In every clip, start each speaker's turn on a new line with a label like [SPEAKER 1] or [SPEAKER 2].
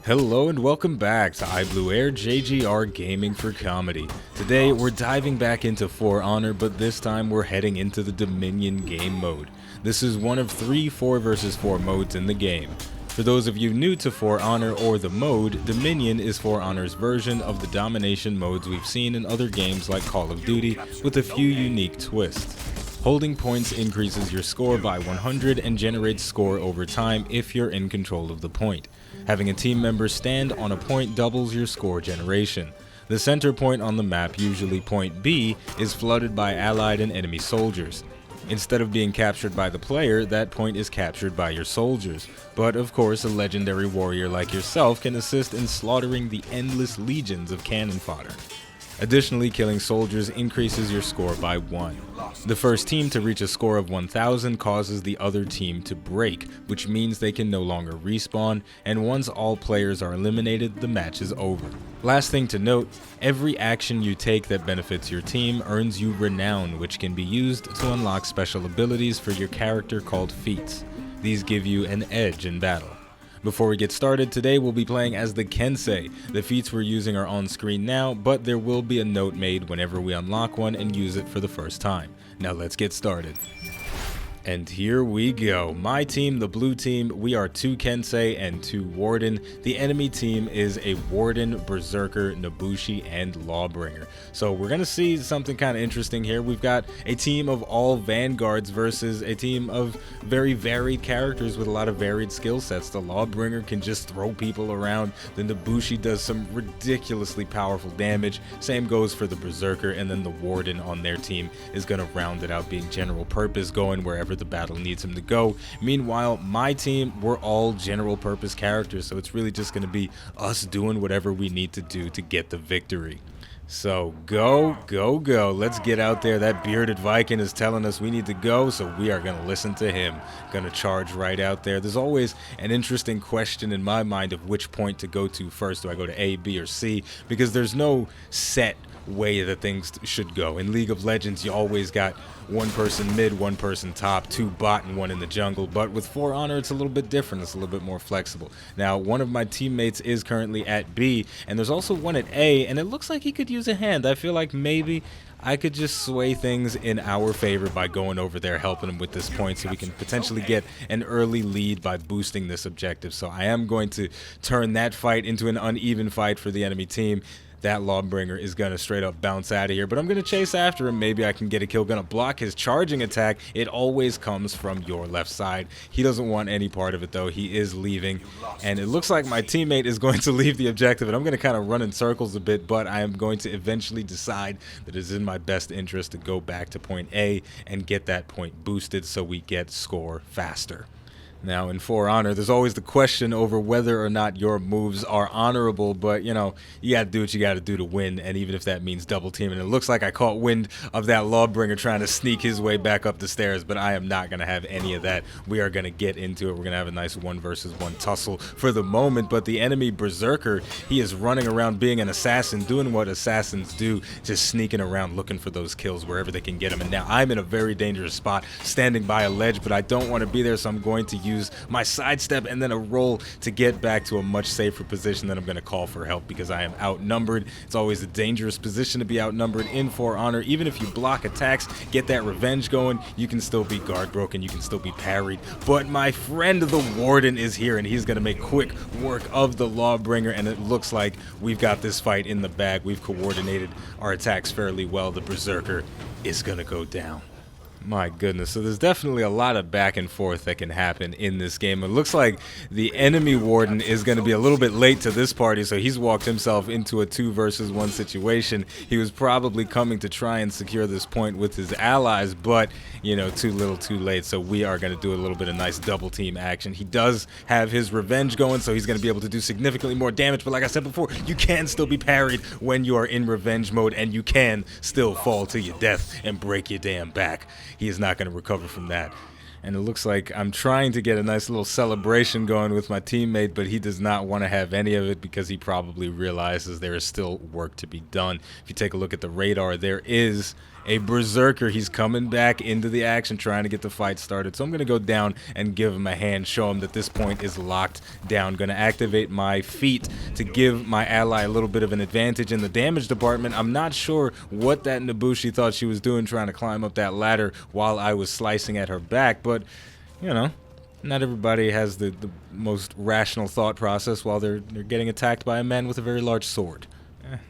[SPEAKER 1] Hello and welcome back to iBluairJgR Gaming for Comedy. Today we're diving back into For Honor, but this time we're heading into the Dominion game mode. This is one of 3 4 vs 4 modes in the game. For those of you new to For Honor or the mode, Dominion is For Honor's version of the domination modes we've seen in other games like Call of Duty, with a few unique twists. Holding points increases your score by 100 and generates score over time if you're in control of the point. Having a team member stand on a point doubles your score generation. The center point on the map, usually point B, is flooded by allied and enemy soldiers. Instead of being captured by the player, that point is captured by your soldiers. But of course, a legendary warrior like yourself can assist in slaughtering the endless legions of cannon fodder. Additionally, killing soldiers increases your score by 1. The first team to reach a score of 1000 causes the other team to break, which means they can no longer respawn, and once all players are eliminated, the match is over. Last thing to note, every action you take that benefits your team earns you renown, which can be used to unlock special abilities for your character called feats. These give you an edge in battle. Before we get started, today we'll be playing as the Kensei. The feats we're using are on screen now, but there will be a note made whenever we unlock one and use it for the first time. Now let's get started. And here we go. My team, the blue team, we are 2 Kensei and 2 Warden. The enemy team is a Warden, Berserker, Nobushi, and Lawbringer. So we're going to see something kind of interesting here. We've got a team of all Vanguards versus a team of very varied characters with a lot of varied skill sets. The Lawbringer can just throw people around. The Nobushi does some ridiculously powerful damage. Same goes for the Berserker, and then the Warden on their team is going to round it out, being general purpose, going wherever the battle needs him to go. Meanwhile, my team, we're all general purpose characters, so it's really just going to be us doing whatever we need to do to get the victory. So go, go, go. Let's get out there. That bearded Viking is telling us we need to go, so we are going to listen to him. Going to charge right out there. There's always an interesting question in my mind of which point to go to first. Do I go to A, B, or C? Because there's no set way that things should go. In League of Legends, you always got one person mid, one person top, 2 bot, and 1 in the jungle. But with For Honor, it's a little bit different. It's a little bit more flexible. Now, one of my teammates is currently at B, and there's also one at A, and it looks like he could use a hand. I feel like maybe I could just sway things in our favor by going over there, helping him with this point, so we can potentially get an early lead by boosting this objective. So I am going to turn that fight into an uneven fight for the enemy team. That Lawbringer is going to straight up bounce out of here, but I'm going to chase after him. Maybe I can get a kill. Going to block his charging attack. It always comes from your left side. He doesn't want any part of it, though. He is leaving, and it looks like my teammate is going to leave the objective, and I'm going to kind of run in circles a bit, but I am going to eventually decide that it is in my best interest to go back to point A and get that point boosted so we get score faster. Now, in For Honor, there's always the question over whether or not your moves are honorable, but, you know, you got to do what you got to do to win, and even if that means double teaming. It looks like I caught wind of that Lawbringer trying to sneak his way back up the stairs, but I am not going to have any of that. We are going to get into it. We're going to have a nice 1 versus 1 tussle for the moment, but the enemy Berserker, he is running around being an assassin, doing what assassins do, just sneaking around looking for those kills wherever they can get them. And now I'm in a very dangerous spot, standing by a ledge, but I don't want to be there, so I'm going to use my sidestep and then a roll to get back to a much safer position. Then I'm going to call for help because I am outnumbered. It's always a dangerous position to be outnumbered in For Honor. Even if you block attacks, get that revenge going, you can still be guard broken, you can still be parried. But my friend the Warden is here, and he's going to make quick work of the Lawbringer, and it looks like we've got this fight in the bag. We've coordinated our attacks fairly well. The Berserker is going to go down. My goodness, so there's definitely a lot of back and forth that can happen in this game. It looks like the enemy Warden is going to be a little bit late to this party, so he's walked himself into a 2 versus 1 situation. He was probably coming to try and secure this point with his allies, but, you know, too little too late, so we are going to do a little bit of nice double team action. He does have his revenge going, so he's going to be able to do significantly more damage, but like I said before, you can still be parried when you are in revenge mode, and you can still fall to your death and break your damn back. He is not going to recover from that. And it looks like I'm trying to get a nice little celebration going with my teammate, but he does not want to have any of it because he probably realizes there is still work to be done. If you take a look at the radar, there is a berserker. He's coming back into the action, trying to get the fight started. So I'm going to go down and give him a hand, show him that this point is locked down. Going to activate my feat to give my ally a little bit of an advantage in the damage department. I'm not sure what that Nobushi thought she was doing, trying to climb up that ladder while I was slicing at her back, but, you know, not everybody has the most rational thought process while they're getting attacked by a man with a very large sword.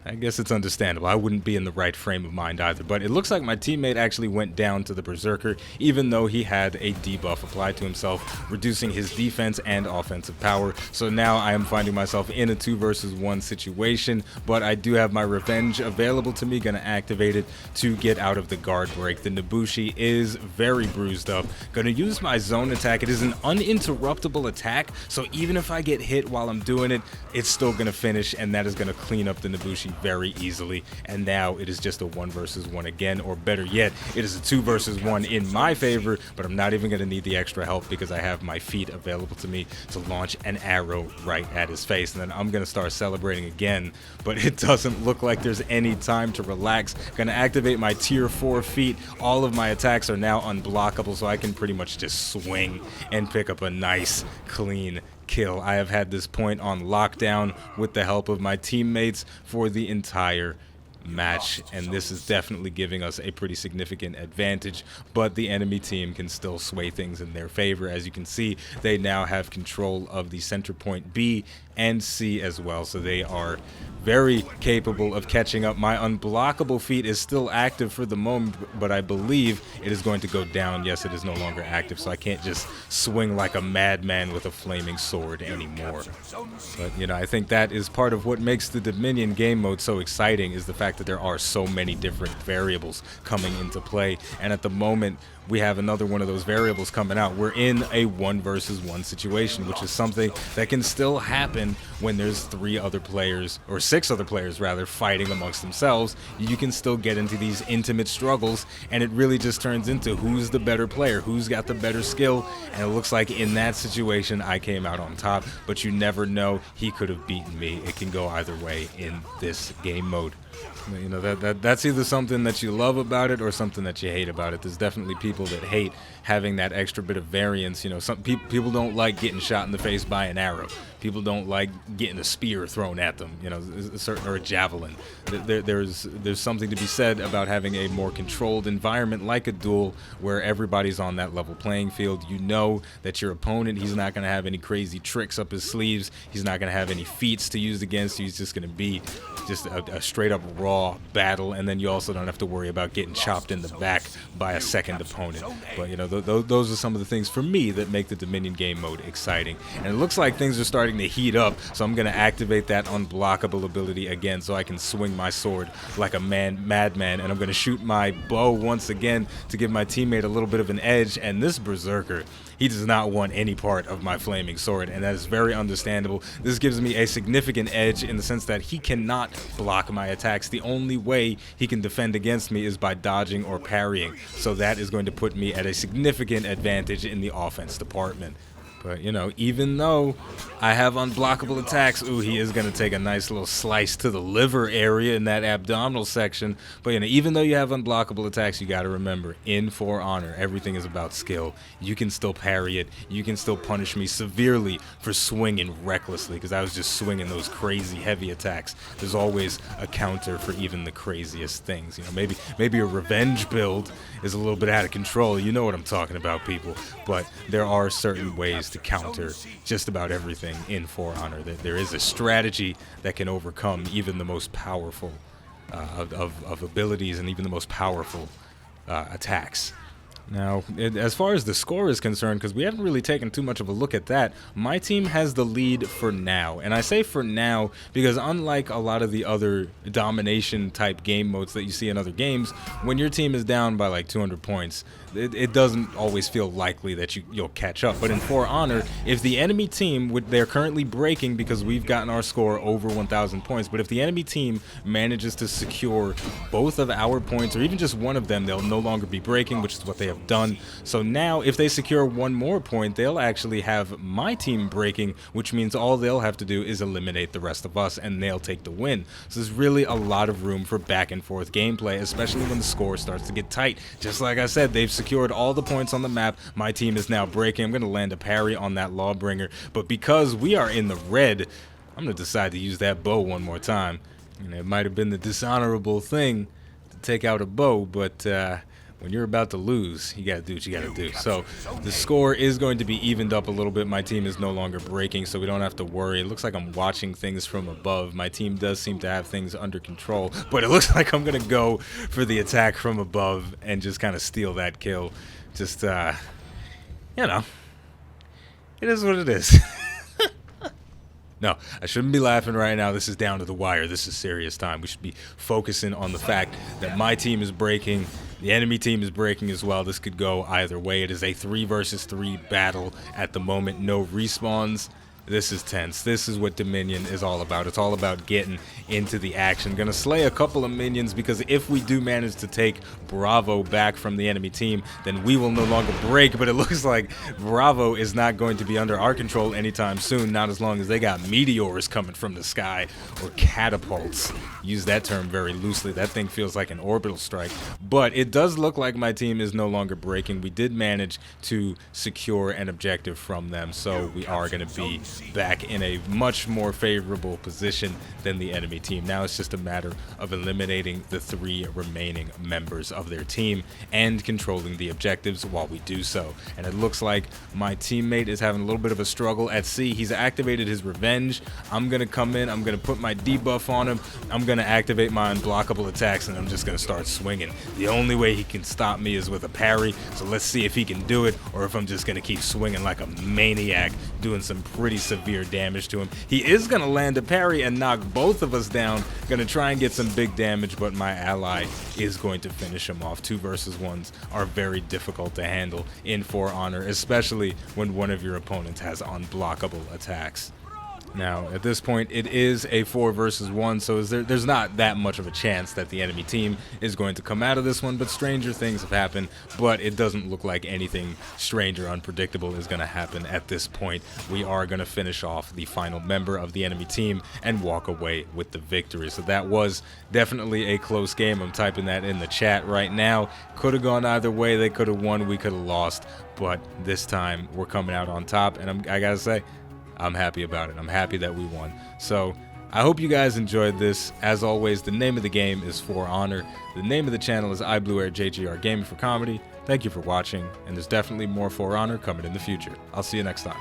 [SPEAKER 1] I guess it's understandable. I wouldn't be in the right frame of mind either, but it looks like my teammate actually went down to the berserker, even though he had a debuff applied to himself, reducing his defense and offensive power. So now I am finding myself in a 2 versus 1 situation, but I do have my revenge available to me. Gonna activate it to get out of the guard break. The Nobushi is very bruised up. Gonna use my zone attack. It is an uninterruptible attack, so even if I get hit while I'm doing it, it's still gonna finish, and that is gonna clean up the Nobushi very easily. And now it is just a 1 versus 1 again, or better yet, it is a 2 versus 1 in my favor, but I'm not even going to need the extra help because I have my feet available to me to launch an arrow right at his face. And then I'm going to start celebrating again, but it doesn't look like there's any time to relax. Going to activate my tier 4 feat. All of my attacks are now unblockable, so I can pretty much just swing and pick up a nice, clean kill. I have had this point on lockdown with the help of my teammates for the entire match, and this is definitely giving us a pretty significant advantage, but the enemy team can still sway things in their favor. As you can see, they now have control of the center point B and C as well, so they are very capable of catching up. My unblockable feat is still active for the moment, but I believe it is going to go down. Yes, it is no longer active, so I can't just swing like a madman with a flaming sword anymore. But, you know, I think that is part of what makes the Dominion game mode so exciting, is the fact that there are so many different variables coming into play, and at the moment we have another one of those variables coming out. We're in a 1 versus 1 situation, which is something that can still happen when there's 3 other players, or 6 other players rather, fighting amongst themselves. You can still get into these intimate struggles, and it really just turns into who's the better player, who's got the better skill, and it looks like in that situation I came out on top, but you never know. He could have beaten me. It can go either way in this game mode. You know, that's either something that you love about it or something that you hate about it. There's definitely people that hate having that extra bit of variance. You know, some people don't like getting shot in the face by an arrow. People don't like getting a spear thrown at them, you know, or a javelin. There's something to be said about having a more controlled environment like a duel where everybody's on that level playing field. You know that your opponent, he's not going to have any crazy tricks up his sleeves. He's not going to have any feats to use against you. He's just going to be just a straight up raw battle, and then you also don't have to worry about getting chopped in the back by a second opponent. But, you know, those are some of the things for me that make the Dominion game mode exciting. And it looks like things are starting to heat up, so I'm going to activate that unblockable ability again so I can swing my sword like a madman, and I'm going to shoot my bow once again to give my teammate a little bit of an edge. And this berserker, he does not want any part of my flaming sword, and that is very understandable. This gives me a significant edge in the sense that he cannot block my attacks. The only way he can defend against me is by dodging or parrying, so that is going to put me at a significant advantage in the offense department. But, you know, even though I have unblockable attacks, ooh, he is going to take a nice little slice to the liver area in that abdominal section. But, you know, even though you have unblockable attacks, you got to remember, in For Honor, everything is about skill. You can still parry it. You can still punish me severely for swinging recklessly, because I was just swinging those crazy heavy attacks. There's always a counter for even the craziest things. You know, maybe a revenge build is a little bit out of control. You know what I'm talking about, people. But there are certain ways to counter just about everything in For Honor. That there is a strategy that can overcome even the most powerful of abilities and even the most powerful attacks. Now, as far as the score is concerned, because we haven't really taken too much of a look at that, my team has the lead for now. And I say for now because unlike a lot of the other domination type game modes that you see in other games, when your team is down by like 200 points, it doesn't always feel likely that you'll catch up. But in For Honor, if the enemy team, they're currently breaking because we've gotten our score over 1,000 points, but if the enemy team manages to secure both of our points, or even just one of them, they'll no longer be breaking, which is what they have done. So now if they secure one more point, they'll actually have my team breaking, which means all they'll have to do is eliminate the rest of us and they'll take the win. So there's really a lot of room for back and forth gameplay, especially when the score starts to get tight. Just like I said, they've secured all the points on the map. My team is now breaking. I'm going to land a parry on that Lawbringer, but because we are in the red, I'm going to decide to use that bow one more time. And it might have been the dishonorable thing to take out a bow, but when you're about to lose, you gotta do what you gotta do. So the score is going to be evened up a little bit. My team is no longer breaking, so we don't have to worry. It looks like I'm watching things from above. My team does seem to have things under control, but it looks like I'm gonna go for the attack from above and just kind of steal that kill. Just, you know, it is what it is. No, I shouldn't be laughing right now. This is down to the wire. This is serious time. We should be focusing on the fact that my team is breaking. The enemy team is breaking as well. This could go either way. It is a 3 versus 3 battle at the moment. No respawns. This is tense. This is what Dominion is all about. It's all about getting into the action. Gonna slay a couple of minions because if we do manage to take Bravo back from the enemy team, then we will no longer break. But it looks like Bravo is not going to be under our control anytime soon. Not as long as they got meteors coming from the sky or catapults. Use that term very loosely. That thing feels like an orbital strike. But it does look like my team is no longer breaking. We did manage to secure an objective from them, so we are going to be back in a much more favorable position than the enemy team. Now it's just a matter of eliminating the 3 remaining members of their team and controlling the objectives while we do so. And it looks like my teammate is having a little bit of a struggle at sea. He's activated his revenge. I'm going to come in. I'm going to put my debuff on him. I'm going to activate my unblockable attacks, and I'm just going to start swinging. The only way he can stop me is with a parry, so let's see if he can do it or if I'm just going to keep swinging like a maniac, doing some pretty severe damage to him. He is going to land a parry and knock both of us down. Going to try and get some big damage, but my ally is going to finish him off. 2 versus 1s are very difficult to handle in For Honor, especially when one of your opponents has unblockable attacks. Now, at this point, it is a 4 versus 1, so there's not that much of a chance that the enemy team is going to come out of this one, but stranger things have happened, but it doesn't look like anything strange or unpredictable is going to happen at this point. We are going to finish off the final member of the enemy team and walk away with the victory. So that was definitely a close game. I'm typing that in the chat right now. Could have gone either way. They could have won, we could have lost, but this time we're coming out on top, and I gotta say, I'm happy about it. I'm happy that we won. So I hope you guys enjoyed this. As always, the name of the game is For Honor. The name of the channel is iBluairJgR Gaming for Comedy. Thank you for watching, and there's definitely more For Honor coming in the future. I'll see you next time.